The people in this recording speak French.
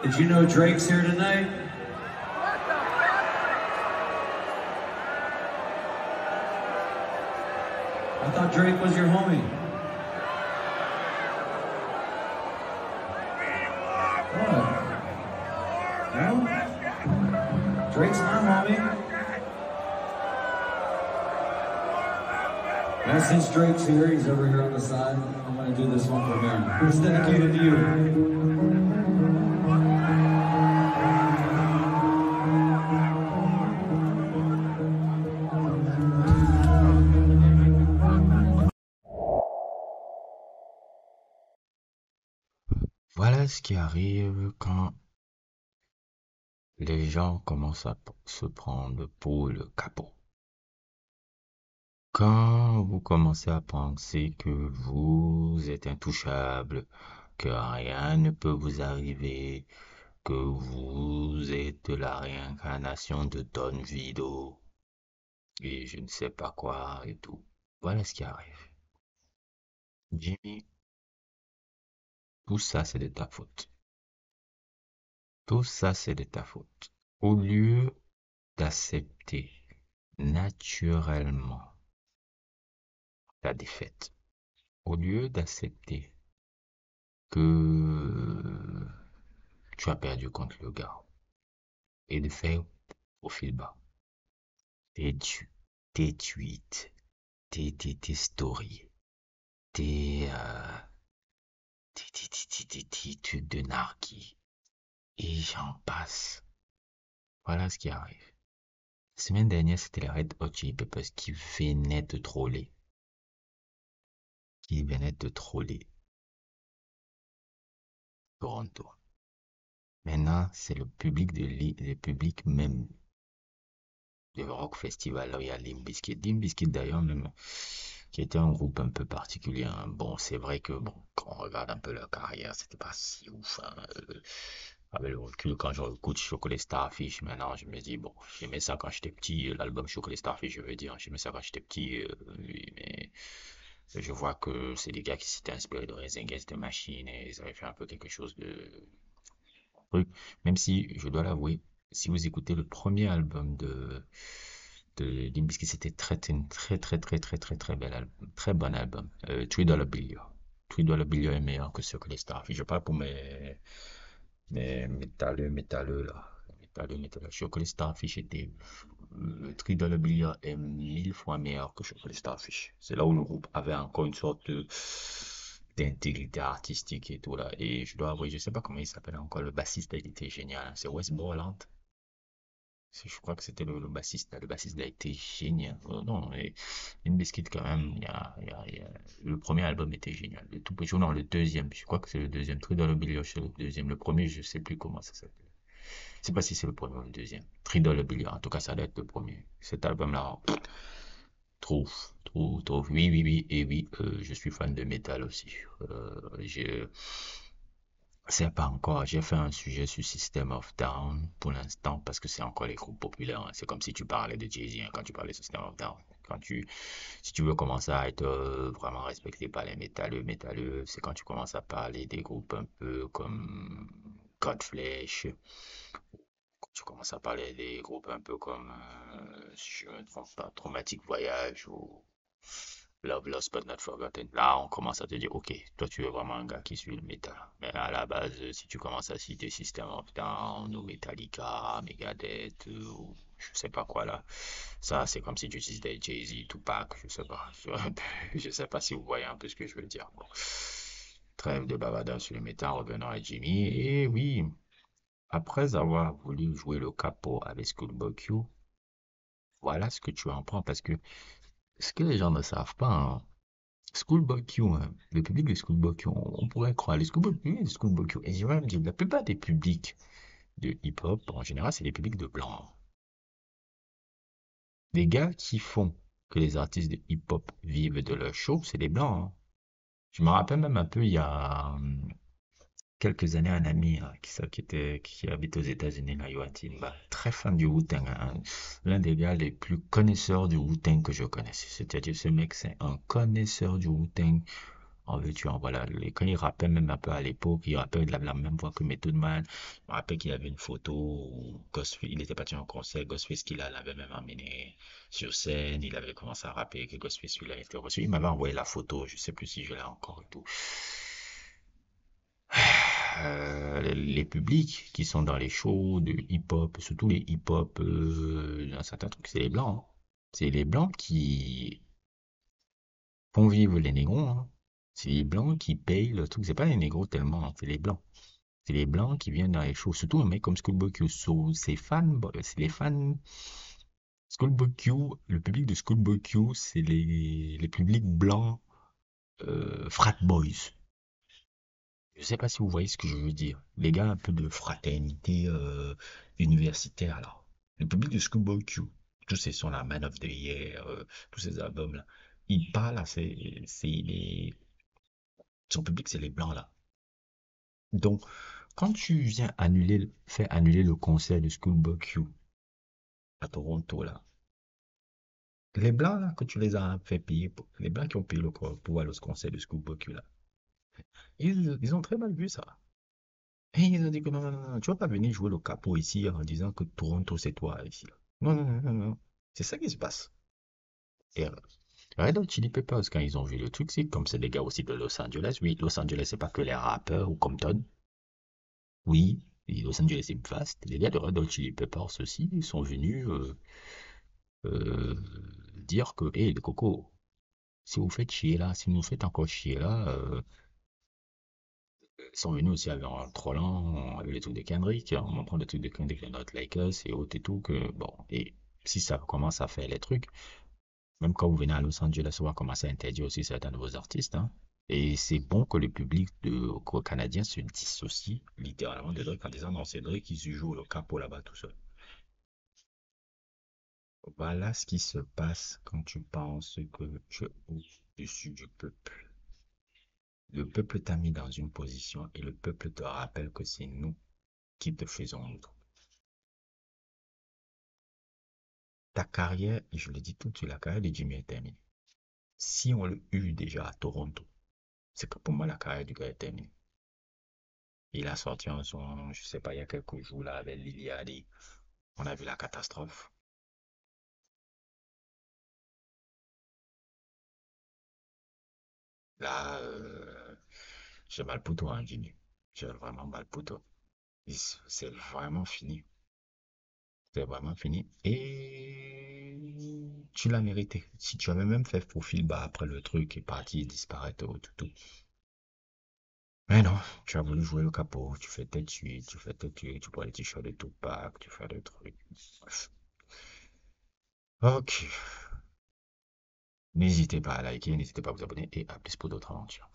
Did you know Drake's here tonight? I thought Drake was your homie. What? No? Drake's my homie. Well, since Drake's here, he's over here on the side. I'm gonna do this one for him. It's dedicated to you. Voilà ce qui arrive quand les gens commencent à se prendre pour le capot. Quand vous commencez à penser que vous êtes intouchable, que rien ne peut vous arriver, que vous êtes la réincarnation de Don Vito et je ne sais pas quoi et tout. Voilà ce qui arrive. Jimmy, tout ça c'est de ta faute. Tout ça c'est de ta faute. Au lieu d'accepter naturellement ta défaite, au lieu d'accepter que tu as perdu contre le gars et de faire profil bas, tes, tes tweets, tes stories, tes, tes titres de narki et j'en passe. Voilà ce qui arrive. La semaine dernière, c'était les Red Hot Chili Peppers qui venaient te troller. Qui venaient te troller. Toronto. Maintenant, c'est le public le public même de Rock Festival. Là, il y a Limp Bizkit. Limp Bizkit, d'ailleurs, même, qui était un groupe un peu particulier. Hein. Bon, c'est vrai que, bon, quand on regarde un peu leur carrière, c'était pas si ouf. Hein. Avec le recul, quand je écoute Chocolate Starfish, maintenant, je me dis, bon, j'aimais ça quand j'étais petit, l'album Chocolate Starfish, je veux dire, j'aimais ça quand j'étais petit, mais je vois que c'est des gars qui s'étaient inspirés de Rage Against the Machine et ils avaient fait un peu quelque chose de truc. Même si, je dois l'avouer, si vous écoutez le premier album de Limp Bizkit, c'était très bel album, très bon album. $3 Bill. $3 Bill est meilleur que Chocolate Starfish. Je parle pour mes métalleux là. Métalleux. Chocolate Starfish était. Le $3 Bill est 1000 fois meilleur que Chocolate Starfish. C'est là où le groupe avait encore une sorte d'intégrité artistique et tout là. Et je dois avouer, je sais pas comment il s'appelle encore, le bassiste, il était génial. Hein. C'est Wes Borland. Je crois que c'était le bassiste. Le bassiste a été génial. Non, mais une biscuit quand même. Le premier album était génial. Le tout petit, non, le deuxième. Je crois que c'est le deuxième. Truc dans le Billiard, c'est le deuxième. Le premier, je sais plus comment ça s'appelle. Je sais pas si c'est le premier ou le deuxième. Tri dans le Billiard. En tout cas, ça doit être le premier. Cet album-là, trouve, trouve. Oui. Et oui, je suis fan de métal aussi. Je sais pas encore. J'ai fait un sujet sur System of Down pour l'instant parce que c'est encore les groupes populaires. Hein. C'est comme si tu parlais de Jay-Z hein, quand tu parlais de System of Down. Si tu veux commencer à être vraiment respecté par les métalleux, c'est quand tu commences à parler des groupes un peu comme Godflesh. Quand tu commences à parler des groupes un peu comme, si je ne me trompe pas, Traumatic Voyage ou Love Lost But Not Forgotten. Là, on commence à te dire, ok, toi tu es vraiment un gars qui suit le métal. Mais à la base, si tu commences à citer System of Down ou Metallica, Megadeth ou je sais pas quoi là, ça c'est comme si tu citais Jay-Z, Tupac, je sais pas. Je sais pas si vous voyez un peu ce que je veux dire. Bon. Trêve de bavardage sur le métal, revenons à Jimmy. Et oui, après avoir voulu jouer le capot avec Schoolboy Q, voilà ce que tu en prends parce que ce que les gens ne savent pas, hein, Schoolboy Q, hein, le public de Schoolboy Q, on pourrait croire, les Schoolboy Q, et je vais même dire, la plupart des publics de hip-hop, en général, c'est des publics de blancs. Les gars qui font que les artistes de hip-hop vivent de leur show, c'est des blancs. Hein. Je me rappelle même un peu, il y a quelques années, un ami hein, qui habite aux États-Unis, là, Yoatin, bah, très fan du Wu-Tang, hein, l'un des gars les plus connaisseurs du Wu-Tang que je connaisse. C'est-à-dire, ce mec, c'est un connaisseur du Wu-Tang En veux-tu, en voilà. Quand il rappelle même un peu à l'époque, il rappelle la même voix que Method Man. Je me rappelle qu'il y avait une photo où Ghostface, il était parti en concert, Ghostface qu'il l'avait même amené sur scène, il avait commencé à rapper que Ghostface lui a été reçu. Il m'avait envoyé la photo, je sais plus si je l'ai encore et tout. Les publics qui sont dans les shows de hip-hop, surtout les hip-hop, un certain truc, c'est les blancs, hein. C'est les blancs qui font vivre les négros, hein. C'est les blancs qui payent le truc. C'est pas les négros tellement, hein, c'est les blancs. C'est les blancs qui viennent dans les shows. Surtout un mec comme Schoolboy Q. Ses fans, c'est les fans. Schoolboy Q, le public de Schoolboy Q, c'est les publics blancs, frat boys. Je sais pas si vous voyez ce que je veux dire. Les gars, un peu de fraternité universitaire, là. Le public de Schoolboy Q, tous ces sons là, Man of the Year, tous ces albums-là, ils parlent à son public, c'est les blancs, là. Donc, quand tu viens faire annuler le concert de Schoolboy Q à Toronto, là, les blancs, là, que tu les as fait payer, les blancs qui ont payé le pour aller au concert de Schoolboy Q, là, ils ont très mal vu ça. Et ils ont dit que non, non, non, non, tu vas pas venir jouer le capot ici en disant que Toronto, c'est toi ici. Là. Non, non, non, non, non. C'est ça qui se passe. Et Red Hot Chili Peppers, quand ils ont vu le truc, c'est comme c'est des gars aussi de Los Angeles. Oui, Los Angeles, c'est pas que les rappeurs ou Compton. Oui, et Los Angeles, c'est vaste. Les gars de Red Hot Chili Peppers aussi, ils sont venus euh, dire que, hé, les cocos, si vous faites chier là, si vous nous faites encore chier là, ils sont venus aussi avec en trollant, avec les trucs de Kendrick, en montrant des trucs de Kendrick, les Not Like Us et autres et tout, que bon, et si ça commence à faire les trucs, même quand vous venez à Los Angeles, on va commencer à interdire aussi certains de vos artistes, hein. Et c'est bon que le public canadien se dissocie littéralement de Drake en disant non, c'est Drake qui se joue le capot là-bas tout seul. Voilà ce qui se passe quand tu penses que tu es au-dessus du peuple. Le peuple t'a mis dans une position et le peuple te rappelle que c'est nous qui te faisons nous. Ta carrière, et je le dis tout de suite, la carrière de Jimmy est terminée. Si on l'a eu déjà à Toronto, c'est que pour moi la carrière du gars est terminée. Il a sorti un son, je sais pas, il y a quelques jours là avec Liliadi. On a vu la catastrophe. Là, j'ai mal pour toi, hein, Jimmy. J'ai vraiment mal pour toi. C'est vraiment fini. C'est vraiment fini. Et tu l'as mérité. Si tu avais même fait profil bas après le truc est parti disparaître, tout, tout. Mais non, tu as voulu jouer le capot, tu fais tes tuiles, tu fais tes tuiles, tu prends les t-shirts de Tupac, tu fais des trucs. Bref. Ok. N'hésitez pas à liker, n'hésitez pas à vous abonner et à plus pour d'autres aventures.